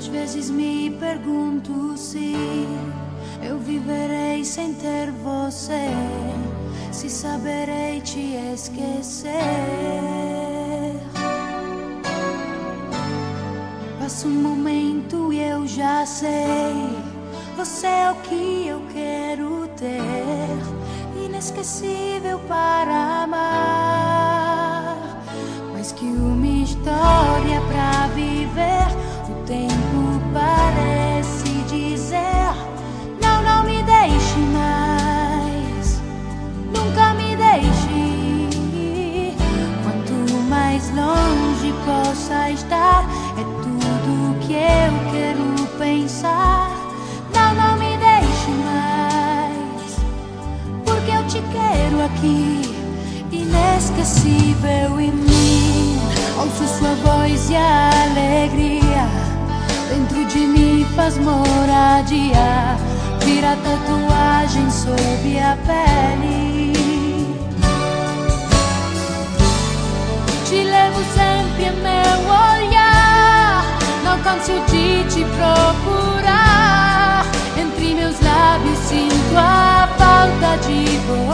Às vezes me pergunto se eu viverei sem ter você, se saberei te esquecer. Passa um momento e eu já sei, você é o que eu quero ter, inesquecível para amar, mais que uma história pra viver. O tempo parece dizer: não, não me deixe mais, nunca me deixe. Quanto mais longe possa estar, é tudo que eu quero pensar. Não, não me deixe mais, porque eu te quero aqui, inesquecível em mim. Ouço sua voz e a alegria dentro de mim faz moradia, vira tatuagem sob a pele. Te levo sempre em meu olhar, não canso de te procurar. Entre meus lábios sinto a falta de você.